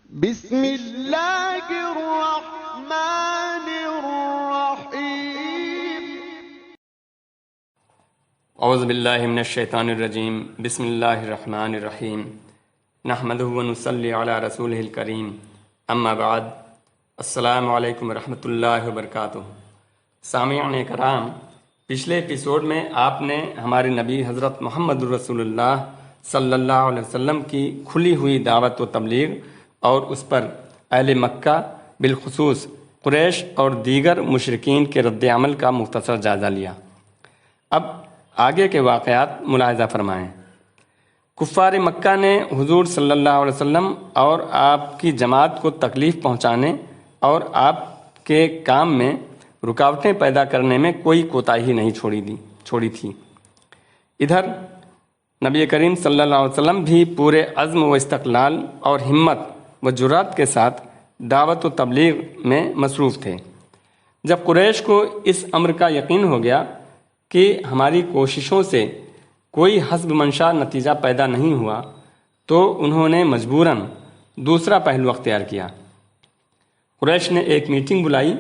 بسم اللہ الرحمن الرحیم اعوذ باللہ من الشیطان الرجیم بسم اللہ الرحمن الرحیم نحمدہ ونصلی علی رسولہ الکریم اما بعد السلام علیکم ورحمۃ اللہ وبرکاتہ۔ سامعین کرام، پچھلے ایپیسوڈ میں آپ نے ہمارے نبی حضرت محمد رسول اللہ صلی اللہ علیہ وسلم کی کھلی ہوئی دعوت و تبلیغ اور اس پر اہل مکہ بالخصوص قریش اور دیگر مشرکین کے رد عمل کا مختصر جائزہ لیا۔ اب آگے کے واقعات ملاحظہ فرمائیں۔ کفار مکہ نے حضور صلی اللہ علیہ وسلم اور آپ کی جماعت کو تکلیف پہنچانے اور آپ کے کام میں رکاوٹیں پیدا کرنے میں کوئی کوتاہی نہیں چھوڑی تھی۔ ادھر نبی کریم صلی اللہ علیہ وسلم بھی پورے عزم و استقلال اور ہمت و جرات کے ساتھ دعوت و تبلیغ میں مصروف تھے۔ جب قریش کو اس امر کا یقین ہو گیا کہ ہماری کوششوں سے کوئی حسب منشا نتیجہ پیدا نہیں ہوا، تو انہوں نے مجبوراً دوسرا پہلو اختیار کیا۔ قریش نے ایک میٹنگ بلائی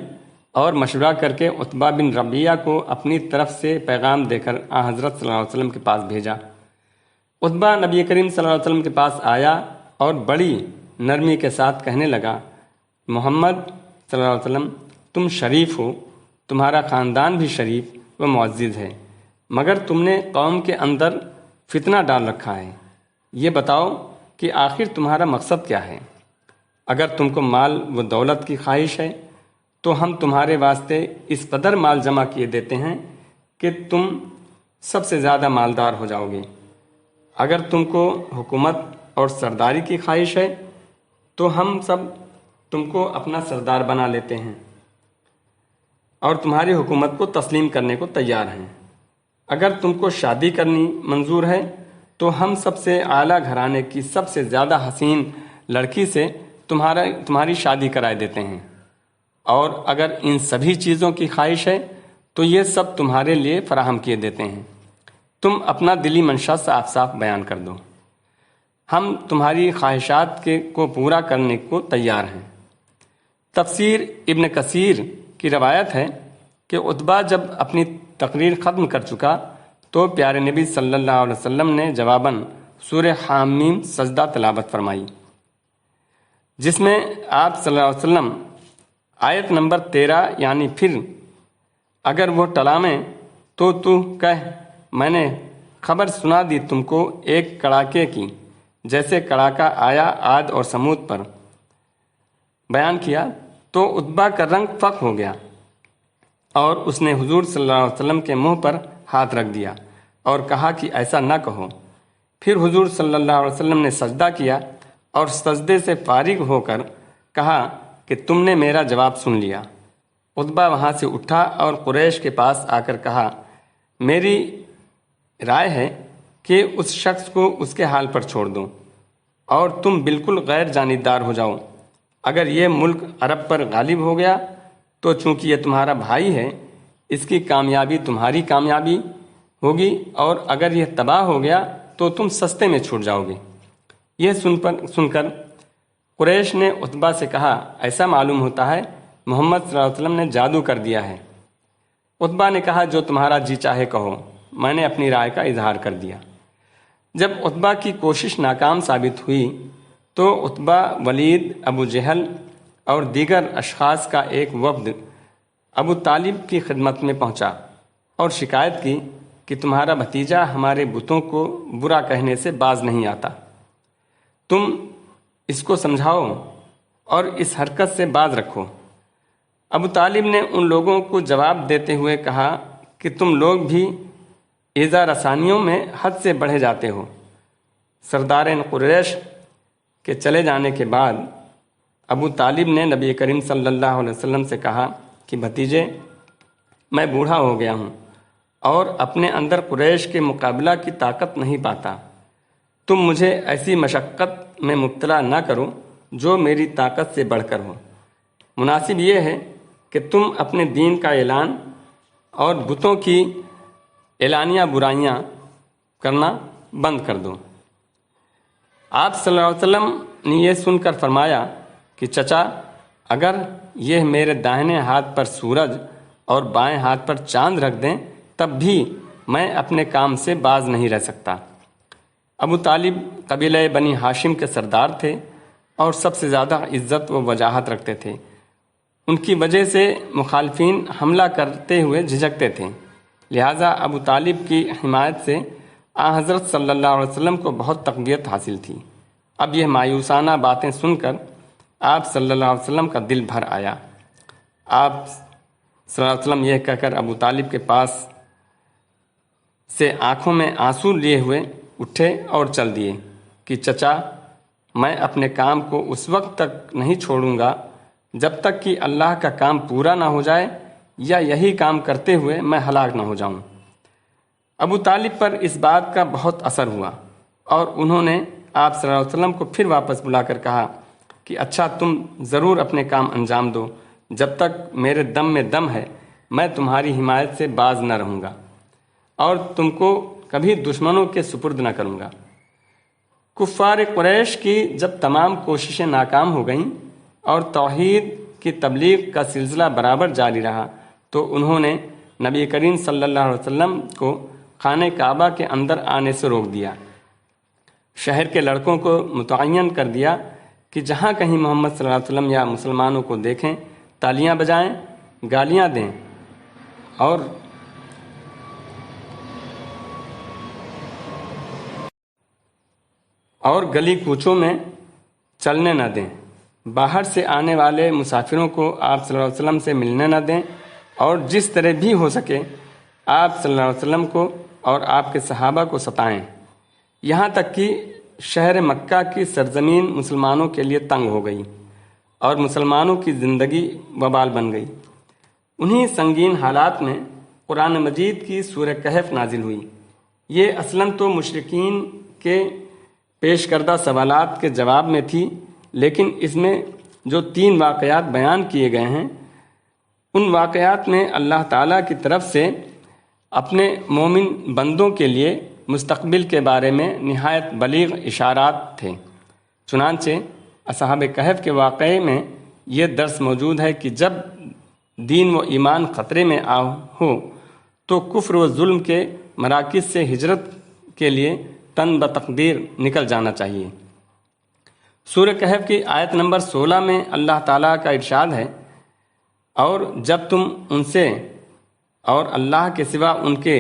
اور مشورہ کر کے عتبہ بن ربیعہ کو اپنی طرف سے پیغام دے کر حضرت صلی اللہ علیہ وسلم کے پاس بھیجا۔ عتبہ نبی کریم صلی اللہ علیہ وسلم کے پاس آیا اور بڑی نرمی کے ساتھ کہنے لگا، محمد صلی اللہ علیہ وسلم، تم شریف ہو، تمہارا خاندان بھی شریف و معزز ہے، مگر تم نے قوم کے اندر فتنہ ڈال رکھا ہے۔ یہ بتاؤ کہ آخر تمہارا مقصد کیا ہے؟ اگر تم کو مال و دولت کی خواہش ہے تو ہم تمہارے واسطے اس قدر مال جمع کیے دیتے ہیں کہ تم سب سے زیادہ مالدار ہو جاؤ گے۔ اگر تم کو حکومت اور سرداری کی خواہش ہے تو ہم سب تم کو اپنا سردار بنا لیتے ہیں اور تمہاری حکومت کو تسلیم کرنے کو تیار ہیں۔ اگر تم کو شادی کرنی منظور ہے تو ہم سب سے اعلیٰ گھرانے کی سب سے زیادہ حسین لڑکی سے تمہاری شادی کرائے دیتے ہیں، اور اگر ان سبھی چیزوں کی خواہش ہے تو یہ سب تمہارے لیے فراہم کیے دیتے ہیں۔ تم اپنا دلی منشا صاف صاف بیان کر دو، ہم تمہاری خواہشات کو پورا کرنے کو تیار ہیں۔ تفسیر ابن کثیر کی روایت ہے کہ عتبہ جب اپنی تقریر ختم کر چکا تو پیارے نبی صلی اللہ علیہ وسلم نے جواباً سورہ حامیم سجدہ تلاوت فرمائی، جس میں آپ صلی اللہ علیہ وسلم آیت نمبر 13 یعنی پھر اگر وہ ٹلامیں تو کہہ میں نے خبر سنا دی تم کو ایک کڑاکے کی، جیسے کڑاکا آیا عاد اور سمود پر، بیان کیا تو عتبہ کا رنگ فق ہو گیا اور اس نے حضور صلی اللہ علیہ وسلم کے منہ پر ہاتھ رکھ دیا اور کہا کہ ایسا نہ کہو۔ پھر حضور صلی اللہ علیہ وسلم نے سجدہ کیا اور سجدے سے فارغ ہو کر کہا کہ تم نے میرا جواب سن لیا۔ عتبہ وہاں سے اٹھا اور قریش کے پاس آ کر کہا، میری رائے ہے کہ اس شخص کو اس کے حال پر چھوڑ دو اور تم بالکل غیر جانبدار ہو جاؤ۔ اگر یہ ملک عرب پر غالب ہو گیا تو چونکہ یہ تمہارا بھائی ہے، اس کی کامیابی تمہاری کامیابی ہوگی، اور اگر یہ تباہ ہو گیا تو تم سستے میں چھوٹ جاؤ گے۔ یہ سن کر قریش نے عتبہ سے کہا، ایسا معلوم ہوتا ہے محمد صلی اللہ علیہ وسلم نے جادو کر دیا ہے۔ عتبہ نے کہا، جو تمہارا جی چاہے کہو، میں نے اپنی رائے کا اظہار کر دیا۔ جب عتبہ کی کوشش ناکام ثابت ہوئی تو عتبہ، ولید، ابو جہل اور دیگر اشخاص کا ایک وفد ابو طالب کی خدمت میں پہنچا اور شکایت کی کہ تمہارا بھتیجا ہمارے بتوں کو برا کہنے سے باز نہیں آتا، تم اس کو سمجھاؤ اور اس حرکت سے باز رکھو۔ ابو طالب نے ان لوگوں کو جواب دیتے ہوئے کہا کہ تم لوگ بھی ایذا رسانیوں میں حد سے بڑھے جاتے ہو۔ سردارین قریش کے چلے جانے کے بعد ابو طالب نے نبی کریم صلی اللہ علیہ وسلم سے کہا کہ بھتیجے، میں بوڑھا ہو گیا ہوں اور اپنے اندر قریش کے مقابلہ کی طاقت نہیں پاتا، تم مجھے ایسی مشقت میں مبتلا نہ کرو جو میری طاقت سے بڑھ کر ہو۔ مناسب یہ ہے کہ تم اپنے دین کا اعلان اور بتوں کی اعلانیہ برائیاں کرنا بند کر دو۔ آپ صلی اللہ علیہ وسلم نے یہ سن کر فرمایا کہ چچا، اگر یہ میرے داہنے ہاتھ پر سورج اور بائیں ہاتھ پر چاند رکھ دیں تب بھی میں اپنے کام سے باز نہیں رہ سکتا۔ ابو طالب قبیلہ بنی ہاشم کے سردار تھے اور سب سے زیادہ عزت و وجاہت رکھتے تھے۔ ان کی وجہ سے مخالفین حملہ کرتے ہوئے جھجکتے تھے، لہٰذا ابو طالب کی حمایت سے حضرت صلی اللہ علیہ وسلم کو بہت تقویت حاصل تھی۔ اب یہ مایوسانہ باتیں سن کر آپ صلی اللہ علیہ وسلم کا دل بھر آیا۔ آپ صلی اللہ علیہ وسلم یہ کہہ کر ابو طالب کے پاس سے آنکھوں میں آنسو لیے ہوئے اٹھے اور چل دیے کہ چچا، میں اپنے کام کو اس وقت تک نہیں چھوڑوں گا جب تک کہ اللہ کا کام پورا نہ ہو جائے یا یہی کام کرتے ہوئے میں ہلاک نہ ہو جاؤں۔ ابو طالب پر اس بات کا بہت اثر ہوا اور انہوں نے آپ صلی اللہ علیہ وسلم کو پھر واپس بلا کر کہا کہ اچھا، تم ضرور اپنے کام انجام دو، جب تک میرے دم میں دم ہے میں تمہاری حمایت سے باز نہ رہوں گا اور تم کو کبھی دشمنوں کے سپرد نہ کروں گا۔ کفار قریش کی جب تمام کوششیں ناکام ہو گئیں اور توحید کی تبلیغ کا سلسلہ برابر جاری رہا تو انہوں نے نبی کریم صلی اللہ علیہ وسلم کو خانہ کعبہ کے اندر آنے سے روک دیا۔ شہر کے لڑکوں کو متعین کر دیا کہ جہاں کہیں محمد صلی اللہ علیہ وسلم یا مسلمانوں کو دیکھیں تالیاں بجائیں، گالیاں دیں اور گلی کوچوں میں چلنے نہ دیں۔ باہر سے آنے والے مسافروں کو آپ صلی اللہ علیہ وسلم سے ملنے نہ دیں اور جس طرح بھی ہو سکے آپ صلی اللہ علیہ وسلم کو اور آپ کے صحابہ کو ستائیں، یہاں تک کہ شہر مکہ کی سرزمین مسلمانوں کے لیے تنگ ہو گئی اور مسلمانوں کی زندگی وبال بن گئی۔ انہی سنگین حالات میں قرآن مجید کی سورہ کہف نازل ہوئی۔ یہ اصلاً تو مشرکین کے پیش کردہ سوالات کے جواب میں تھی، لیکن اس میں جو 3 واقعات بیان کیے گئے ہیں ان واقعات میں اللہ تعالیٰ کی طرف سے اپنے مومن بندوں کے لیے مستقبل کے بارے میں نہایت بلیغ اشارات تھے۔ چنانچہ اصحاب کہف کے واقعے میں یہ درس موجود ہے کہ جب دین و ایمان خطرے میں ہو تو کفر و ظلم کے مراکز سے ہجرت کے لیے تن بتقدیر نکل جانا چاہیے۔ سورہ کہف کی آیت نمبر 16 میں اللہ تعالیٰ کا ارشاد ہے، اور جب تم ان سے اور اللہ کے سوا ان کے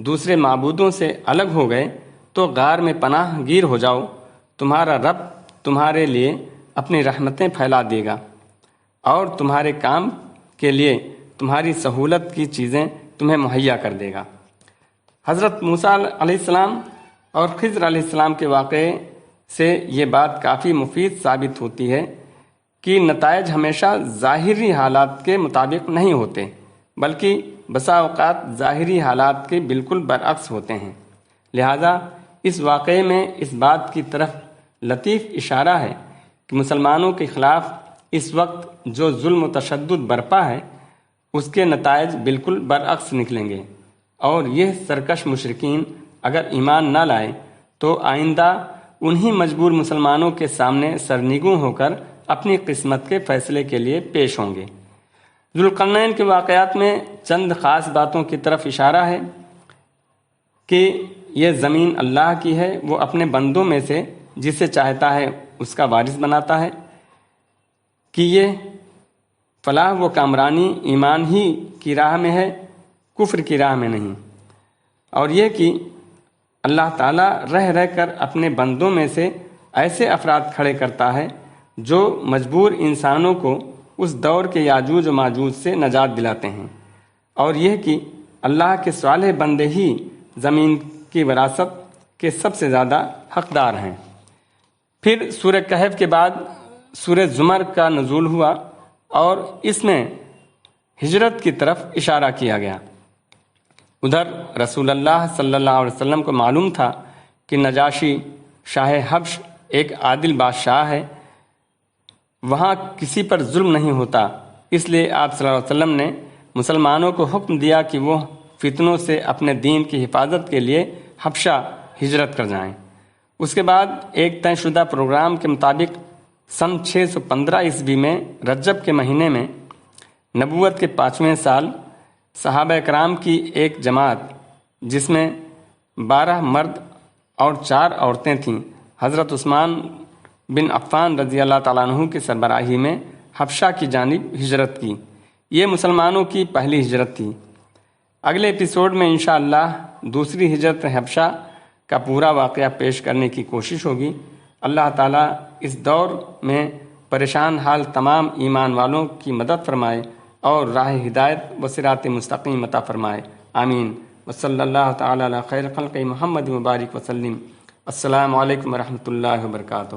دوسرے معبودوں سے الگ ہو گئے تو غار میں پناہ گیر ہو جاؤ، تمہارا رب تمہارے لیے اپنی رحمتیں پھیلا دے گا اور تمہارے کام کے لیے تمہاری سہولت کی چیزیں تمہیں مہیا کر دے گا۔ حضرت موسیٰ علیہ السلام اور خضر علیہ السلام کے واقعے سے یہ بات کافی مفید ثابت ہوتی ہے کہ نتائج ہمیشہ ظاہری حالات کے مطابق نہیں ہوتے، بلکہ بسا اوقات ظاہری حالات کے بالکل برعکس ہوتے ہیں۔ لہذا اس واقعے میں اس بات کی طرف لطیف اشارہ ہے کہ مسلمانوں کے خلاف اس وقت جو ظلم و تشدد برپا ہے اس کے نتائج بالکل برعکس نکلیں گے، اور یہ سرکش مشرکین اگر ایمان نہ لائیں تو آئندہ انہی مجبور مسلمانوں کے سامنے سرنگوں ہو کر اپنی قسمت کے فیصلے کے لیے پیش ہوں گے۔ ذوالقرنین کے واقعات میں چند خاص باتوں کی طرف اشارہ ہے کہ یہ زمین اللہ کی ہے، وہ اپنے بندوں میں سے جسے چاہتا ہے اس کا وارث بناتا ہے، کہ یہ فلاح و کامرانی ایمان ہی کی راہ میں ہے، کفر کی راہ میں نہیں، اور یہ کہ اللہ تعالیٰ رہ رہ کر اپنے بندوں میں سے ایسے افراد کھڑے کرتا ہے جو مجبور انسانوں کو اس دور کے یاجوج و ماجوج سے نجات دلاتے ہیں، اور یہ کہ اللہ کے صالح بندے ہی زمین کی وراثت کے سب سے زیادہ حقدار ہیں۔ پھر سورہ کہف کے بعد سورہ زمر کا نزول ہوا اور اس میں ہجرت کی طرف اشارہ کیا گیا۔ ادھر رسول اللہ صلی اللہ علیہ وسلم کو معلوم تھا کہ نجاشی شاہ حبش ایک عادل بادشاہ ہے، وہاں کسی پر ظلم نہیں ہوتا، اس لیے آپ صلی اللہ علیہ وسلم نے مسلمانوں کو حکم دیا کہ وہ فتنوں سے اپنے دین کی حفاظت کے لیے حبشہ ہجرت کر جائیں۔ اس کے بعد ایک طے شدہ پروگرام کے مطابق سن 615 عیسوی میں رجب کے مہینے میں نبوت کے 5ویں سال صحابہ کرام کی ایک جماعت جس میں 12 مرد اور 4 عورتیں تھیں، حضرت عثمان بن عفان رضی اللہ تعالیٰ عنہ کی سربراہی میں حبشہ کی جانب ہجرت کی۔ یہ مسلمانوں کی پہلی ہجرت تھی۔ اگلے ایپیسوڈ میں انشاءاللہ دوسری ہجرت حبشہ کا پورا واقعہ پیش کرنے کی کوشش ہوگی۔ اللہ تعالیٰ اس دور میں پریشان حال تمام ایمان والوں کی مدد فرمائے اور راہ ہدایت و صراط مستقیم عطا فرمائے، آمین۔ وصلی اللہ تعالیٰ علی خیر خلق محمد مبارک وسلم۔ السلام علیکم ورحمۃ اللہ وبرکاتہ۔